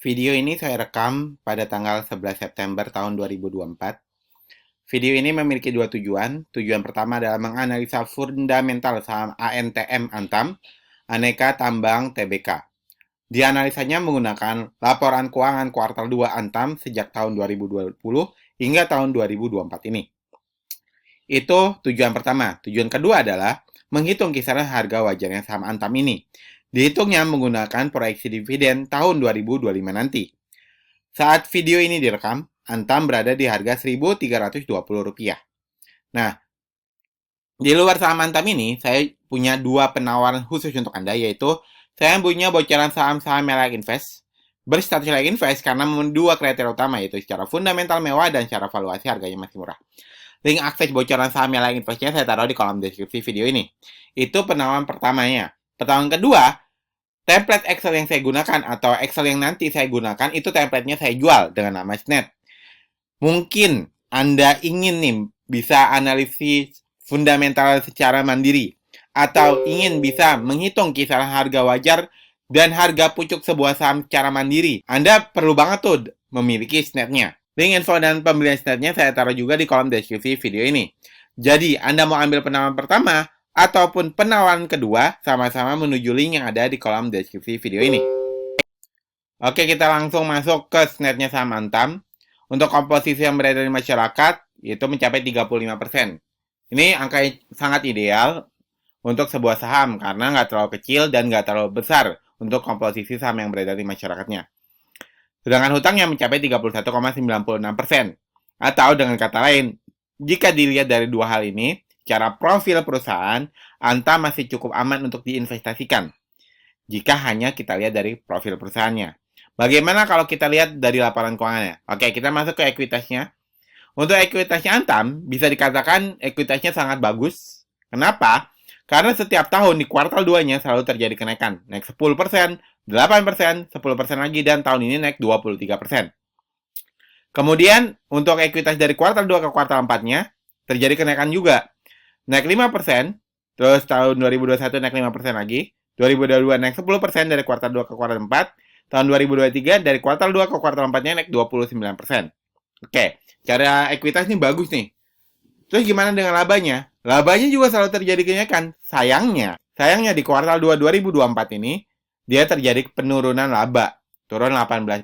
Video ini saya rekam pada tanggal 11 September tahun 2024. Video ini memiliki dua tujuan. Tujuan pertama adalah menganalisa fundamental saham ANTM Antam, Aneka Tambang Tbk. Dianalisanya menggunakan laporan keuangan kuartal 2 Antam sejak tahun 2020 hingga tahun 2024 ini. Itu tujuan pertama. Tujuan kedua adalah menghitung kisaran harga wajarnya saham Antam ini. Dihitungnya menggunakan proyeksi dividen tahun 2025 nanti. Saat video ini direkam, Antam berada di harga Rp1.320. Nah, di luar saham Antam ini, saya punya dua penawaran khusus untuk Anda, yaitu saya punya bocoran saham-saham Layak Invest, berstatus Layak Invest karena memenuhi dua kriteria utama, yaitu secara fundamental mewah dan secara valuasi harganya masih murah. Link akses bocoran saham Layak Investnya saya taruh di kolom deskripsi video ini. Itu penawaran pertamanya. Penawaran kedua, template Excel yang saya gunakan atau Excel yang nanti saya gunakan itu templatenya saya jual dengan nama Snet. Mungkin Anda ingin nih bisa analisis fundamental secara mandiri atau ingin bisa menghitung kisaran harga wajar dan harga pucuk sebuah saham secara mandiri. Anda perlu banget tuh memiliki Snetnya. Link info dan pembelian Snetnya saya taruh juga di kolom deskripsi video ini. Jadi, Anda mau ambil penawaran pertama ataupun penawaran kedua, sama-sama menuju link yang ada di kolom deskripsi video ini. Oke, kita langsung masuk ke Snetnya saham Antam. Untuk komposisi yang beredar di masyarakat, itu mencapai 35%. Ini angka yang sangat ideal untuk sebuah saham, karena nggak terlalu kecil dan nggak terlalu besar untuk komposisi saham yang beredar di masyarakatnya. Sedangkan hutangnya mencapai 31,96%. Atau dengan kata lain, jika dilihat dari dua hal ini, secara profil perusahaan, Antam masih cukup aman untuk diinvestasikan. Jika hanya kita lihat dari profil perusahaannya. Bagaimana kalau kita lihat dari laporan keuangannya? Oke, kita masuk ke ekuitasnya. Untuk ekuitasnya Antam, bisa dikatakan ekuitasnya sangat bagus. Kenapa? Karena setiap tahun di kuartal 2-nya selalu terjadi kenaikan. Naik 10%, 8%, 10% lagi, dan tahun ini naik 23%. Kemudian, untuk ekuitas dari kuartal 2 ke kuartal 4-nya, terjadi kenaikan juga. Naik 5%, terus tahun 2021 naik 5% lagi, 2022 naik 10% dari kuartal 2 ke kuartal 4, tahun 2023 dari kuartal 2 ke kuartal 4-nya naik 29%. Oke, cara ekuitas ini bagus nih. Terus gimana dengan labanya? Labanya juga selalu terjadi kenaikan. Sayangnya di kuartal 2 2024 ini, dia terjadi penurunan laba, turun 18%.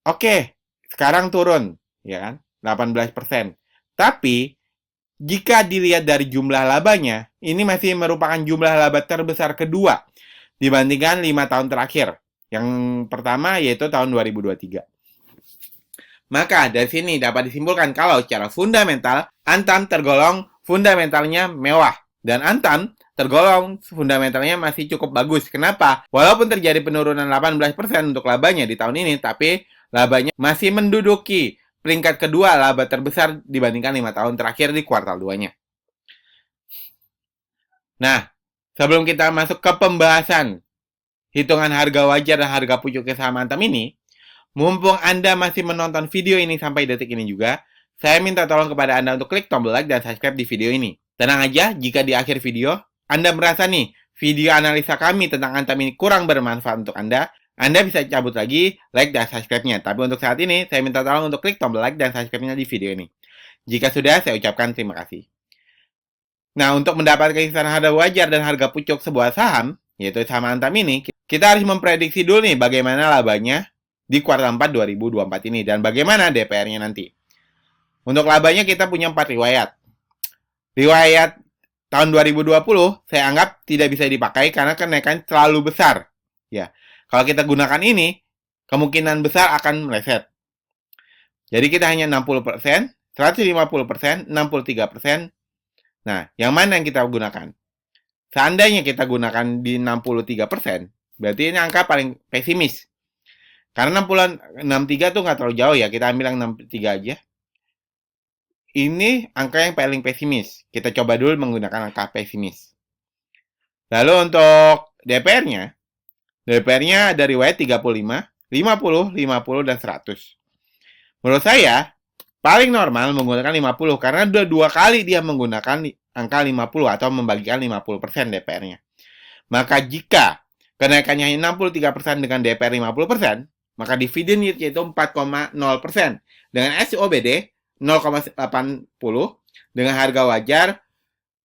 Oke, sekarang turun, ya kan? 18%. Tapi, jika dilihat dari jumlah labanya, ini masih merupakan jumlah laba terbesar kedua dibandingkan 5 tahun terakhir. Yang pertama yaitu tahun 2023. Maka dari sini dapat disimpulkan kalau secara fundamental, Antam tergolong fundamentalnya mewah. Dan Antam tergolong fundamentalnya masih cukup bagus. Kenapa? Walaupun terjadi penurunan 18% untuk labanya di tahun ini, tapi labanya masih menduduki peringkat kedua laba terbesar dibandingkan 5 tahun terakhir di kuartal 2-nya. Nah, sebelum kita masuk ke pembahasan hitungan harga wajar dan harga pucuknya saham Antam ini, mumpung Anda masih menonton video ini sampai detik ini juga, saya minta tolong kepada Anda untuk klik tombol like dan subscribe di video ini. Tenang aja, jika di akhir video, Anda merasa nih, video analisa kami tentang Antam ini kurang bermanfaat untuk Anda bisa cabut lagi like dan subscribe-nya. Tapi untuk saat ini, saya minta tolong untuk klik tombol like dan subscribe-nya di video ini. Jika sudah, saya ucapkan terima kasih. Nah, untuk mendapatkan kisaran harga wajar dan harga pucuk sebuah saham, yaitu saham Antam ini, kita harus memprediksi dulu nih bagaimana labanya di kuartal 4 2024 ini dan bagaimana DPR-nya nanti. Untuk labanya kita punya 4 riwayat. Riwayat tahun 2020 saya anggap tidak bisa dipakai karena kenaikan terlalu besar. Ya, kalau kita gunakan ini, kemungkinan besar akan meleset. Jadi kita hanya 60%, 150%, 63%. Nah, yang mana yang kita gunakan? Seandainya kita gunakan di 63%, berarti ini angka paling pesimis. Karena 63 tuh nggak terlalu jauh ya, kita ambil yang 63 aja. Ini angka yang paling pesimis. Kita coba dulu menggunakan angka pesimis. Lalu untuk DPR-nya ada riwayat 35, 50, 50, dan 100. Menurut saya, paling normal menggunakan 50 karena udah 2 kali dia menggunakan angka 50 atau membagikan 50% DPR-nya. Maka jika kenaikannya hanya 63% dengan DPR 50%, maka dividen yieldnya itu 4,0%. Dengan SOBD 0,80, dengan harga wajar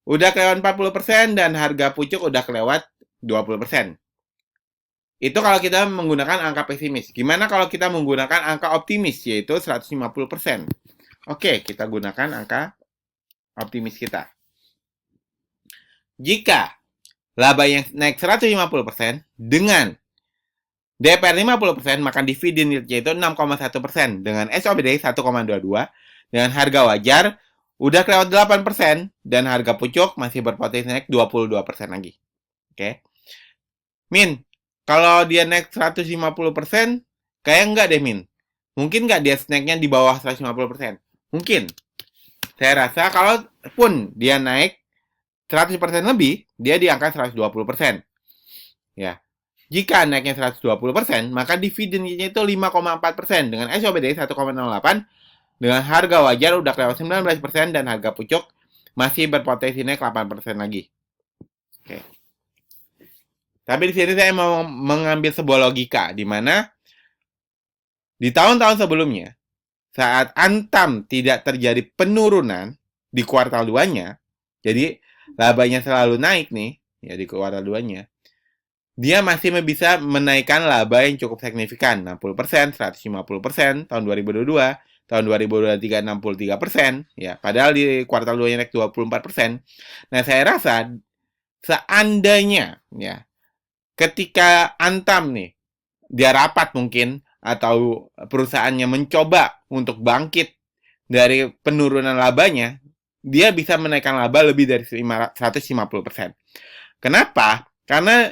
udah kelewat 40% dan harga pucuk udah kelewat 20%. Itu kalau kita menggunakan angka pesimis. Gimana kalau kita menggunakan angka optimis, yaitu 150%? Oke, kita gunakan angka optimis kita. Jika laba yang naik 150% dengan DPR 50%, maka dividen yieldnya itu 6,1%. Dengan SOBD 1,22, dengan harga wajar udah kelewat 8%, dan harga pucuk masih berpotensi naik 22% lagi. Oke. Min, kalau dia naik 150%, kayak enggak deh, Min. Mungkin enggak dia naiknya di bawah 150%? Mungkin. Saya rasa kalau pun dia naik 100% lebih, dia di angka 120%. Ya. Jika naiknya 120%, maka dividennya itu 5,4%. Dengan SOBD 1,08, dengan harga wajar udah kelewat 19%, dan harga pucuk masih berpotensi naik 8% lagi. Oke. Tapi di sini saya mau mengambil sebuah logika, di mana di tahun-tahun sebelumnya, saat Antam tidak terjadi penurunan di kuartal 2-nya, jadi labanya selalu naik nih, ya di kuartal 2-nya, dia masih bisa menaikkan laba yang cukup signifikan, 60%, 150%, tahun 2022, tahun 2023 63%, ya. Padahal di kuartal 2-nya naik 24%. Nah, saya rasa seandainya ya ketika Antam nih dia rapat mungkin atau perusahaannya mencoba untuk bangkit dari penurunan labanya, dia bisa menaikkan laba lebih dari 150%. Kenapa? Karena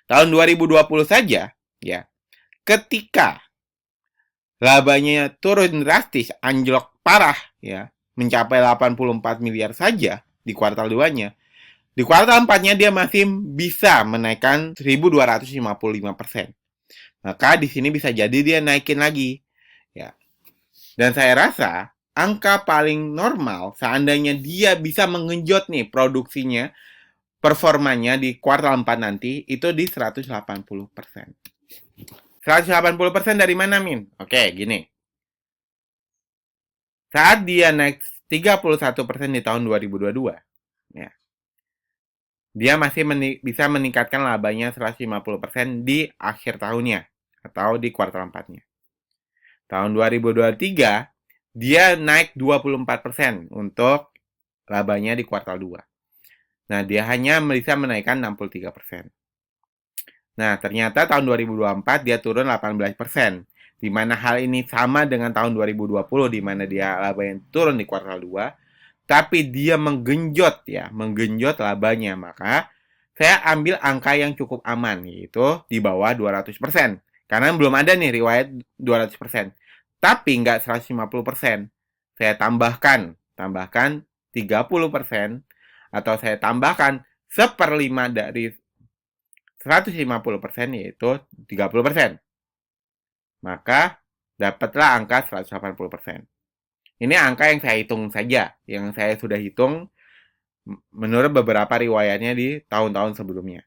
tahun 2020 saja, ya, ketika labanya turun drastis, anjlok parah, ya, mencapai 84 miliar saja di kuartal 2-nya. Di kuartal 4-nya dia masih bisa menaikkan 1.255%. Maka di sini bisa jadi dia naikin lagi, ya. Dan saya rasa angka paling normal seandainya dia bisa mengenjot nih produksinya, performanya di kuartal 4 nanti itu di 180%. 180% dari mana, Min? Oke, gini. Saat dia naik 31% di tahun 2022, ya, dia masih bisa meningkatkan labanya 150% di akhir tahunnya atau di kuartal 4-nya. Tahun 2023, dia naik 24% untuk labanya di kuartal 2. Nah, dia hanya bisa menaikkan 63%. Nah, ternyata tahun 2024 dia turun 18%. Di mana hal ini sama dengan tahun 2020 di mana dia laba yang turun di kuartal 2, tapi dia menggenjot labanya. Maka saya ambil angka yang cukup aman, yaitu di bawah 200%. Karena belum ada nih riwayat 200%. Tapi nggak 150%. Saya tambahkan 30%, atau saya tambahkan 1/5 dari 150%, yaitu 30%. Maka dapatlah angka 180%. Ini angka yang saya hitung saja, yang saya sudah hitung menurut beberapa riwayatnya di tahun-tahun sebelumnya.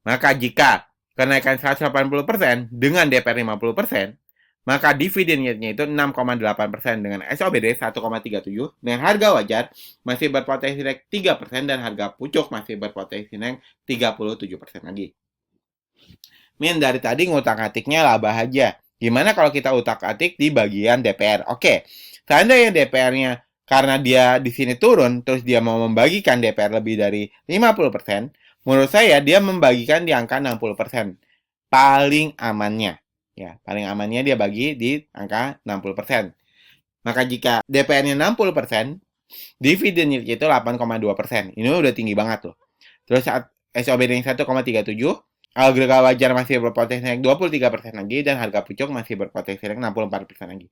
Maka jika kenaikan 180% dengan DPR 50%, maka dividen yieldnya itu 6,8% dengan SOBD 1,37, dengan harga wajar masih berpotensi naik 3%, dan harga pucuk masih berpotensi naik 37% lagi. Min, dari tadi ngutak-atiknya laba aja. Gimana kalau kita utak-atik di bagian DPR? Oke, seandainya DPR-nya karena dia di sini turun, terus dia mau membagikan DPR lebih dari 50%, menurut saya dia membagikan di angka 60%. Paling amannya. Ya, paling amannya dia bagi di angka 60%. Maka jika DPR-nya 60%, dividen yield itu 8,2%. Ini udah tinggi banget loh. Terus saat SOBD 1,37, harga wajar masih berpotensi naik 23% lagi, dan harga pucuk masih berpotensi naik 64% lagi.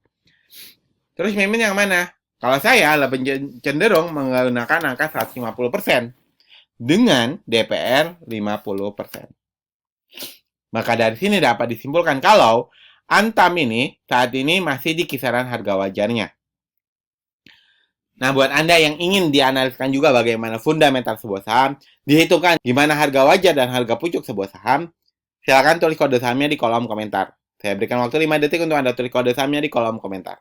Terus Mimin yang mana? Kalau saya lebih cenderung menggunakan angka 150% dengan DPR 50%. Maka dari sini dapat disimpulkan kalau Antam ini saat ini masih di kisaran harga wajarnya. Nah, buat Anda yang ingin dianaliskan juga bagaimana fundamental sebuah saham, dihitungkan gimana harga wajar dan harga pucuk sebuah saham, silakan tulis kode sahamnya di kolom komentar. Saya berikan waktu 5 detik untuk Anda tulis kode sahamnya di kolom komentar.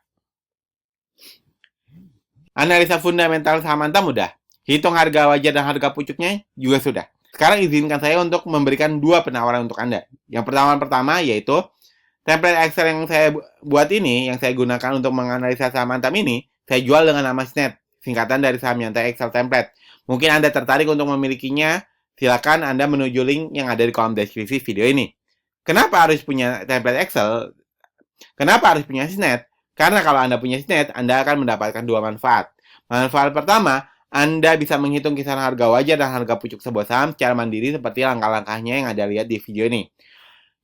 Analisa fundamental saham Anda mudah. Hitung harga wajar dan harga pucuknya juga sudah. Sekarang izinkan saya untuk memberikan dua penawaran untuk Anda. Yang pertama yaitu template Excel yang saya buat ini, yang saya gunakan untuk menganalisa saham Antam ini, saya jual dengan nama SNET, singkatan dari saham nyantai Excel template. Mungkin Anda tertarik untuk memilikinya, silakan Anda menuju link yang ada di kolom deskripsi video ini. Kenapa harus punya template Excel? Kenapa harus punya SNET? Karena kalau Anda punya SNET, Anda akan mendapatkan dua manfaat. Manfaat pertama, Anda bisa menghitung kisaran harga wajar dan harga pucuk sebuah saham secara mandiri seperti langkah-langkahnya yang Anda lihat di video ini.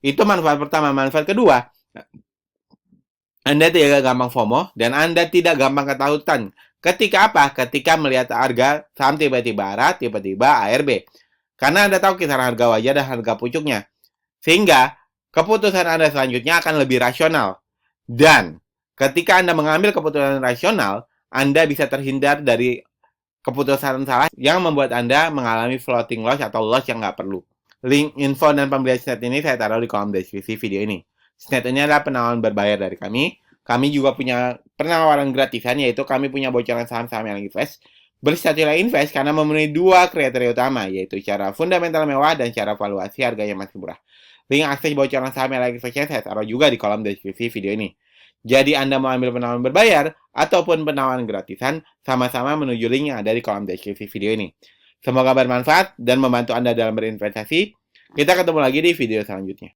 Itu manfaat pertama. Manfaat kedua, Anda tidak gampang FOMO dan Anda tidak gampang ketakutan. Ketika apa? Ketika melihat harga saham tiba-tiba ARA, tiba-tiba ARB. Karena Anda tahu kisaran harga wajar dan harga pucuknya. Sehingga keputusan Anda selanjutnya akan lebih rasional. Dan ketika Anda mengambil keputusan rasional, Anda bisa terhindar dari keputusan salah yang membuat Anda mengalami floating loss atau loss yang nggak perlu. Link info dan pembelian SNET ini saya taruh di kolom deskripsi video ini. SNET ini adalah penawaran berbayar dari kami. Kami juga punya penawaran gratisan, yaitu kami punya bocoran saham-saham yang invest. Bersatilah invest karena memenuhi dua kriteria utama, yaitu cara fundamental mewah dan cara valuasi harganya masih murah. Link akses bocoran saham yang lagi investnya saya taruh juga di kolom deskripsi video ini. Jadi Anda mau ambil penawaran berbayar ataupun penawaran gratisan, sama-sama menuju link yang ada di kolom deskripsi video ini. Semoga bermanfaat dan membantu Anda dalam berinvestasi. Kita ketemu lagi di video selanjutnya.